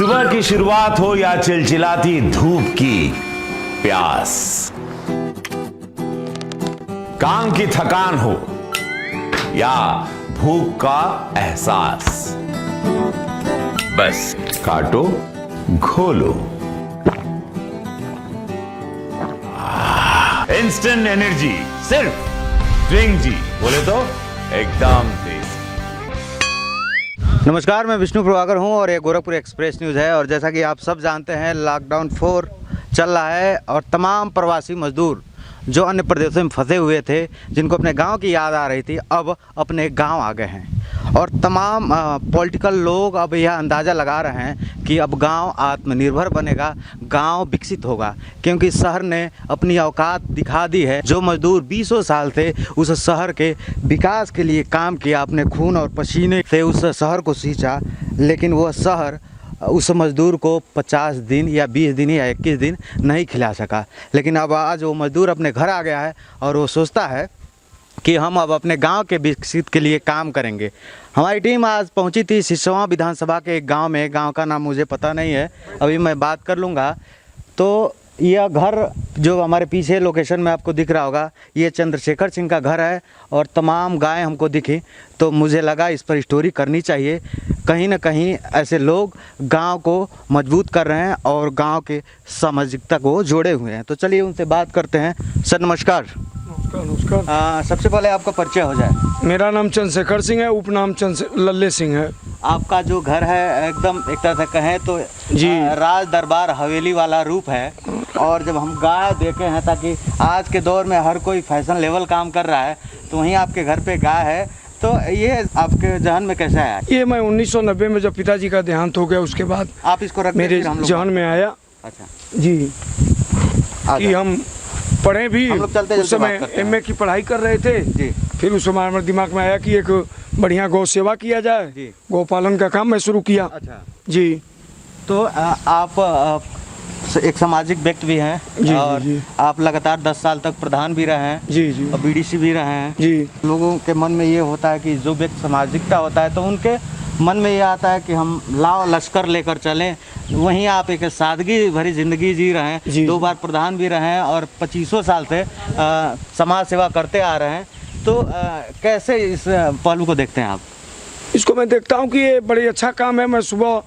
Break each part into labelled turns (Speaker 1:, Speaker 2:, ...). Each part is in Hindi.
Speaker 1: सुबह की शुरुआत हो या चिलचिलाती धूप की प्यास, काम की थकान हो या भूख का एहसास, बस काटो घोलो, इंस्टेंट एनर्जी सिर्फ स्विंग जी, बोले तो एकदम तेज।
Speaker 2: नमस्कार, मैं विष्णु प्रभाकर हूं और ये गोरखपुर एक्सप्रेस न्यूज़ है। और जैसा कि आप सब जानते हैं, लॉकडाउन 4 चल रहा है और तमाम प्रवासी मजदूर जो अन्य प्रदेशों में फंसे हुए थे, जिनको अपने गांव की याद आ रही थी, अब अपने गांव आ गए हैं। और तमाम पॉलिटिकल लोग अब यह अंदाज़ा लगा रहे हैं कि अब गांव आत्मनिर्भर बनेगा, गांव विकसित होगा, क्योंकि शहर ने अपनी औकात दिखा दी है। जो मजदूर 20 साल से उस शहर के विकास के लिए काम किया, अपने खून और पसीने से उस शहर को सींचा, लेकिन वह शहर उस मज़दूर को 50 दिन या 20 दिन या 21 दिन नहीं खिला सका। लेकिन अब आज वो मज़दूर अपने घर आ गया है और वो सोचता है कि हम अब अपने गांव के विकसित के लिए काम करेंगे। हमारी टीम आज पहुंची थी सिसवा विधानसभा के एक गांव में। गांव का नाम मुझे पता नहीं है, अभी मैं बात कर लूँगा। तो यह घर जो हमारे पीछे लोकेशन में आपको दिख रहा होगा, ये चंद्रशेखर सिंह का घर है और तमाम गायें हमको दिखी, तो मुझे लगा इस पर स्टोरी करनी चाहिए। कहीं ना कहीं ऐसे लोग गांव को मजबूत कर रहे हैं और गांव के सामाजिकता को जोड़े हुए हैं। तो चलिए उनसे बात करते हैं। सर नमस्कार।
Speaker 3: नमस्कार।
Speaker 2: सबसे पहले आपका परिचय हो जाए।
Speaker 3: मेरा नाम चंद्रशेखर सिंह है, उपनाम लल्ले सिंह है।
Speaker 2: आपका जो घर है एकदम एक तरह से कहें तो
Speaker 3: जी
Speaker 2: राज दरबार हवेली वाला रूप है। और जब हम गाय देखे हैं, ताकि आज के दौर में हर कोई फैशन लेवल काम कर रहा है, तो वहीं आपके घर पे गाय है, तो ये आपके जहन में कैसे आया?
Speaker 3: ये मैं 1990 में जब पिताजी का देहांत हो गया, उसके बाद
Speaker 2: आप इसको रख
Speaker 3: मेरे जहन में आया।
Speaker 2: अच्छा
Speaker 3: जी, कि हम पढ़े भी।
Speaker 2: हम लोग चलते
Speaker 3: उस समय MA की पढ़ाई कर रहे थे
Speaker 2: जी।
Speaker 3: फिर उस समय हमारे दिमाग में आया कि एक बढ़िया गौ सेवा किया जाए, गौ पालन का काम मैं शुरू किया।
Speaker 2: अच्छा
Speaker 3: जी।
Speaker 2: तो आप एक सामाजिक व्यक्ति भी हैं
Speaker 3: जी,
Speaker 2: और
Speaker 3: जी।
Speaker 2: आप लगातार 10 साल तक प्रधान भी रहे हैं
Speaker 3: जी जी
Speaker 2: और BDC भी रहे हैं
Speaker 3: जी।
Speaker 2: लोगों के मन में ये होता है कि जो व्यक्ति सामाजिकता होता है, तो उनके मन में ये आता है कि हम लाव लश्कर लेकर चलें। वहीं आप एक सादगी भरी ज़िंदगी जी रहे हैं,
Speaker 3: जी।
Speaker 2: 2 बार प्रधान भी रहे हैं और 25 साल से समाज सेवा करते आ रहे हैं। तो कैसे इस पहलू को देखते हैं आप?
Speaker 3: इसको मैं देखता हूँ कि ये बड़ी अच्छा काम है। मैं सुबह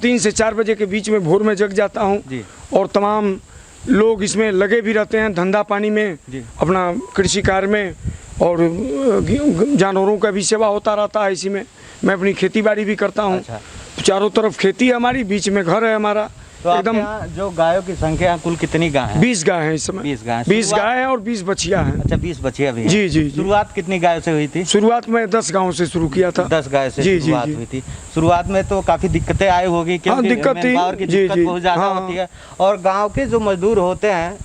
Speaker 3: 3 से 4 बजे के बीच में भोर में जग जाता हूँ और तमाम लोग इसमें लगे भी रहते हैं, धंधा पानी में, अपना कृषि कार्य में, और जानवरों का भी सेवा होता रहता है। इसी में मैं अपनी खेती बाड़ी भी करता हूँ।
Speaker 2: अच्छा।
Speaker 3: चारों तरफ खेती है हमारी, बीच में घर है हमारा।
Speaker 2: तो एकदम जो गायों की संख्या कुल कितनी गाय है?
Speaker 3: 20 गाय हैं इस समय। 20 गाय हैं और 20 बछियाँ हैं।
Speaker 2: अच्छा, 20 बछियाँ भी हैं।
Speaker 3: जी जी।
Speaker 2: शुरुआत कितनी गायों से हुई थी?
Speaker 3: शुरुआत में 10 गाँव से शुरू किया था।
Speaker 2: 10 गाय से
Speaker 3: जी,
Speaker 2: शुरुआत
Speaker 3: जी,
Speaker 2: हुई थी। शुरुआत में तो काफी दिक्कतें आई होगी, क्योंकि
Speaker 3: दिक्कत थी।
Speaker 2: मैनपावर की
Speaker 3: जी,
Speaker 2: दिक्कत
Speaker 3: जी।
Speaker 2: बहुत ज्यादा
Speaker 3: हाँ,
Speaker 2: होती है। और गांव के जो मजदूर होते हैं,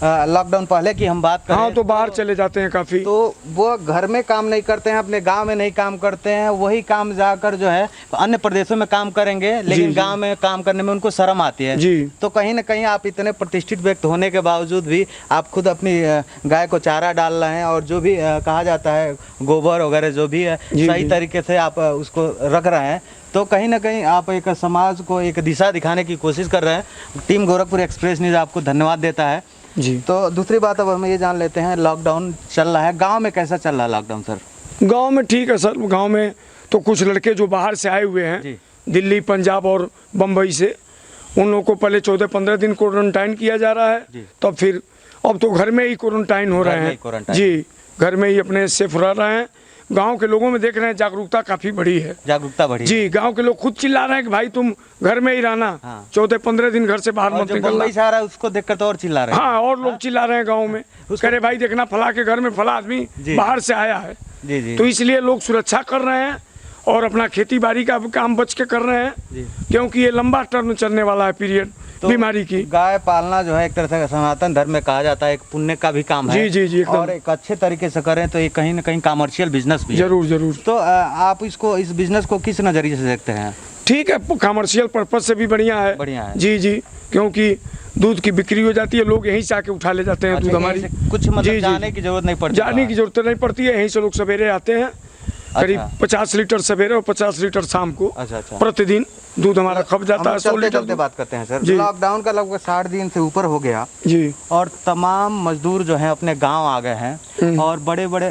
Speaker 2: लॉकडाउन पहले की हम बात करें,
Speaker 3: हाँ, तो बाहर चले जाते हैं काफ़ी।
Speaker 2: तो वो घर में काम नहीं करते हैं, अपने गांव में नहीं काम करते हैं। वही काम जाकर जो है अन्य प्रदेशों में काम करेंगे, लेकिन गांव में काम करने में उनको शर्म आती है।
Speaker 3: जी।
Speaker 2: तो कहीं ना कहीं आप इतने प्रतिष्ठित व्यक्ति होने के बावजूद भी आप खुद अपनी गाय को चारा डाल रहे हैं, और जो भी कहा जाता है गोबर वगैरह जो भी है, सही तरीके से आप उसको रख रहे हैं। तो कहीं ना कहीं आप एक समाज को एक दिशा दिखाने की कोशिश कर रहे हैं। टीम गोरखपुर एक्सप्रेस न्यूज़ आपको धन्यवाद देता है
Speaker 3: जी।
Speaker 2: तो दूसरी बात अब हम ये जान लेते हैं, लॉकडाउन चल रहा है, गांव में कैसा चल रहा है लॉकडाउन सर?
Speaker 3: गांव में ठीक है सर। गांव में तो कुछ लड़के जो बाहर से आए हुए हैं, दिल्ली, पंजाब और बम्बई से, उन लोगों को पहले 14-15 दिन क्वारंटाइन किया जा रहा है। तब फिर अब तो घर में ही क्वारंटाइन हो रहे हैं जी। घर में ही अपने सेफ रह रहे हैं। गांव के लोगों में देख रहे हैं जागरूकता काफी बढ़ी है।
Speaker 2: जागरूकता बढ़ी
Speaker 3: जी। गांव के लोग खुद चिल्ला रहे हैं कि भाई तुम घर में ही रहना, 14-15 दिन घर से बाहर मत निकलना।
Speaker 2: आ रहा है उसको देखकर तो और चिल्ला रहे हैं।
Speaker 3: हाँ, और लोग चिल्ला रहे हैं गांव में, कह रहे भाई देखना फला के घर में फला आदमी बाहर से आया है।
Speaker 2: जी जी।
Speaker 3: तो इसलिए लोग सुरक्षा कर रहे हैं और अपना खेती बाड़ी का काम बच के कर रहे हैं, क्योंकि ये लंबा टर्म चलने वाला है पीरियड बीमारी की।
Speaker 2: गाय पालना जो है एक तरह से सनातन धर्म में कहा जाता है, एक पुण्य का भी काम है।
Speaker 3: जी जी जी।
Speaker 2: और एक अच्छे तरीके से करें तो ये कहीं ना कहीं कमर्शियल बिजनेस भी है।
Speaker 3: जरूर जरूर।
Speaker 2: तो आप इस बिजनेस को किस नजरिए से देखते हैं?
Speaker 3: ठीक है, कमर्शियल पर्पज से भी बढ़िया है।
Speaker 2: बढ़िया है
Speaker 3: जी जी, क्योंकि दूध की बिक्री हो जाती है, लोग यहीं से आके उठा ले जाते हैं दूध हमारी।
Speaker 2: कुछ मतलब जाने की जरूरत नहीं पड़ती।
Speaker 3: जाने की जरूरत नहीं पड़ती है, यहीं से लोग सवेरे आते हैं करीब 50 लीटर सवेरे और 50 लीटर शाम को
Speaker 2: अच्छा।
Speaker 3: प्रतिदिन दूध हमारा खप जाता है। 100 लीटर
Speaker 2: चलते बात करते हैं सर।
Speaker 3: जी।
Speaker 2: लॉकडाउन का लगभग 60 दिन से ऊपर हो गया
Speaker 3: जी,
Speaker 2: और तमाम मजदूर जो हैं अपने गांव आ गए हैं और बड़े बड़े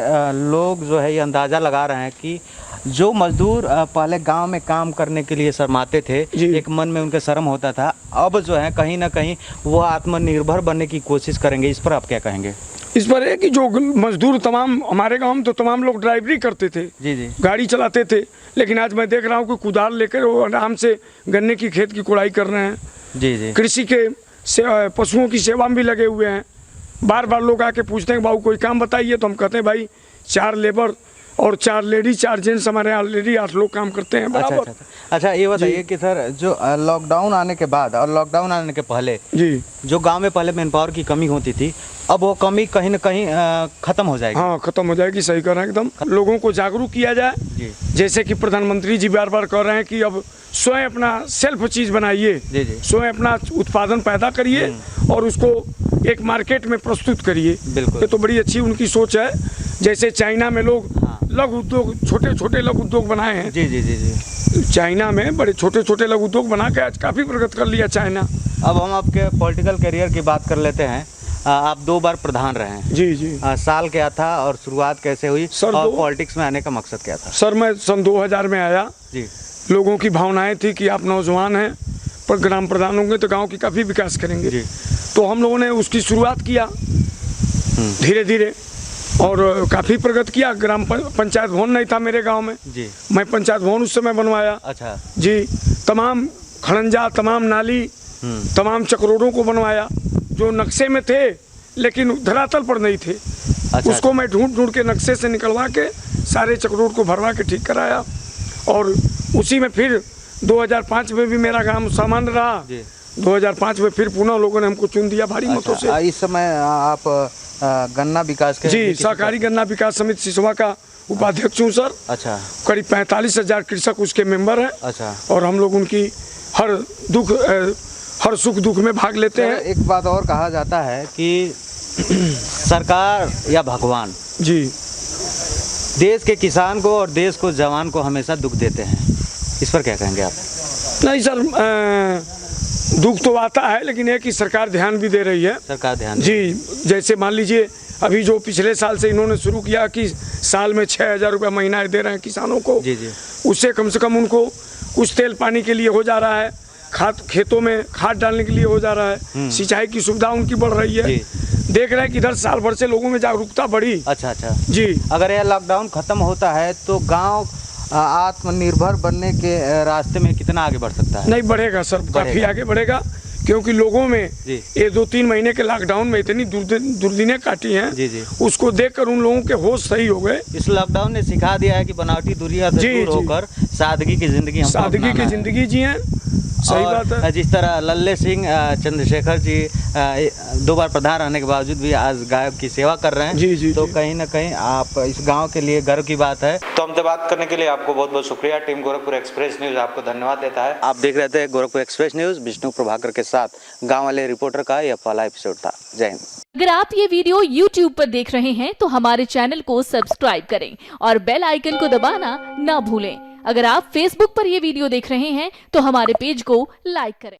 Speaker 2: लोग जो है ये अंदाज़ा लगा रहे हैं कि जो मजदूर पहले गांव में काम करने के लिए शर्माते थे, एक मन में उनके शर्म होता था, अब जो है कहीं ना कहीं वो आत्मनिर्भर बनने की कोशिश करेंगे। इस पर आप क्या कहेंगे?
Speaker 3: इस पर है कि जो मजदूर तमाम हमारे गांव में तो तमाम लोग ड्राइवरी करते थे,
Speaker 2: जी,
Speaker 3: गाड़ी चलाते थे, लेकिन आज मैं देख रहा हूँ कि कुदाल लेकर वो आराम से गन्ने की खेत की कुड़ाई कर रहे हैं।
Speaker 2: जी।
Speaker 3: कृषि के पशुओं की सेवा में भी लगे हुए हैं। बार बार लोग आके पूछते हैं बाबू कोई काम बताइए, तो हम कहते हैं भाई 4 लेबर और 4 लेडीज 4 जेंट्स हमारे यहाँ ऑलरेडी 8 लोग काम करते हैं बराबर।
Speaker 2: अच्छा, ये बताइए कि सर जो लॉकडाउन आने के बाद और लॉकडाउन आने के पहले
Speaker 3: जी,
Speaker 2: जो गांव में पहले मैन पावर की कमी होती थी, अब वो कमी कहीं ना कहीं खत्म हो जाएगी।
Speaker 3: हाँ, खत्म हो जाएगी। सही कह रहे हैं एकदम। लोगों को जागरूक किया जाए
Speaker 2: जी।
Speaker 3: जैसे कि प्रधानमंत्री जी बार बार कह रहे हैं कि अब स्वयं अपना सेल्फ चीज़ बनाइए,
Speaker 2: जी।
Speaker 3: स्वयं अपना उत्पादन पैदा करिए और उसको एक मार्केट में प्रस्तुत करिए।
Speaker 2: बिल्कुल।
Speaker 3: ये तो बड़ी अच्छी उनकी सोच है। जैसे चाइना में लोग लघु उद्योग, छोटे छोटे लघु उद्योग बनाए हैं।
Speaker 2: जी।
Speaker 3: चाइना में बड़े छोटे छोटे लघु उद्योग बना के आज काफ़ी प्रगति कर लिया चाइना।
Speaker 2: अब हम आपके पॉलिटिकल करियर की बात कर लेते हैं। आप 2 बार प्रधान रहे हैं।
Speaker 3: जी।
Speaker 2: साल क्या था और शुरुआत कैसे हुई
Speaker 3: सर,
Speaker 2: और पॉलिटिक्स में आने का मकसद क्या था?
Speaker 3: सर, मैं सन 2000 में आया जी। लोगों की भावनाएं थी कि आप नौजवान हैं पर ग्राम प्रधान होंगे तो गांव की काफ़ी विकास करेंगे जी। तो हम लोगों ने उसकी शुरुआत किया धीरे धीरे और काफ़ी प्रगति किया। ग्राम पंचायत भवन नहीं था मेरे गांव में जी, मैं पंचायत भवन उस समय बनवाया। अच्छा जी। तमाम खड़ंजा, तमाम नाली, तमाम चक्रोडों को बनवाया जो नक्शे में थे लेकिन धरातल पर नहीं थे। उसको मैं ढूंढ के नक्शे से निकलवा के सारे चक्रोड को भरवा के ठीक कराया और उसी में फिर 2005 में भी मेरा काम सामान्य रहा। 2005 में फिर पुनः लोगों ने हमको चुन दिया भारी मतों से।
Speaker 2: इस समय आप गन्ना विकास के
Speaker 3: जी, सहकारी गन्ना विकास समिति सिसवा का उपाध्यक्ष हूँ सर। अच्छा। करीब 45,000 कृषक उसके मेंबर हैं। अच्छा। और हम लोग उनकी हर सुख दुख में भाग लेते हैं।
Speaker 2: एक बात और कहा जाता है कि सरकार या भगवान जी देश के किसान को और देश को जवान को हमेशा दुख देते हैं। इस पर क्या कहेंगे आप?
Speaker 3: नहीं सर, दुख तो आता है लेकिन ये कि सरकार ध्यान भी दे रही है।
Speaker 2: सरकार ध्यान
Speaker 3: जी। जैसे मान लीजिए अभी जो पिछले साल से इन्होंने शुरू किया कि साल में 6,000 रुपये महीना दे रहे हैं किसानों को। जी। उससे कम से कम उनको कुछ तेल पानी के लिए हो जा रहा है, खेतों में खाद डालने के लिए हो जा रहा है, सिंचाई की सुविधा उनकी बढ़ रही है। देख रहे हैं कि इधर साल भर से लोगों में जागरूकता बढ़ी। अच्छा जी। अगर
Speaker 2: यह लॉकडाउन खत्म होता है तो गांव आत्मनिर्भर बनने के रास्ते में कितना आगे बढ़ सकता है?
Speaker 3: नहीं, बढ़ेगा सर, काफी आगे बढ़ेगा क्योंकि लोगों में ये 2-3 महीने के लॉकडाउन में इतनी दुर्दिनें काटी हैं। जी। उसको देखकर उन लोगों के होश सही हो गए।
Speaker 2: इस लॉकडाउन ने सिखा दिया है कि बनावटी दुनिया से दूर होकर सादगी की जिंदगी
Speaker 3: जिए। सही बात है।
Speaker 2: जिस तरह लल्ले सिंह चंद्रशेखर जी 2 बार प्रधान रहने के बावजूद भी आज गाय की सेवा कर रहे हैं। जी। तो कहीं ना कहीं आप इस गांव के लिए गर्व की बात है। तो हमसे बात करने के लिए आपको बहुत बहुत शुक्रिया। टीम गोरखपुर एक्सप्रेस न्यूज आपको धन्यवाद देता है। आप देख रहे थे गोरखपुर एक्सप्रेस न्यूज। विष्णु प्रभाकर के साथ गाँव वाले रिपोर्टर का यह पहला एपिसोड था। जय हिंद।
Speaker 4: अगर आप ये वीडियो YouTube पर देख रहे हैं तो हमारे चैनल को सब्सक्राइब करें और बेल आइकन को दबाना ना भूलें। अगर आप Facebook पर ये वीडियो देख रहे हैं तो हमारे पेज को लाइक करें।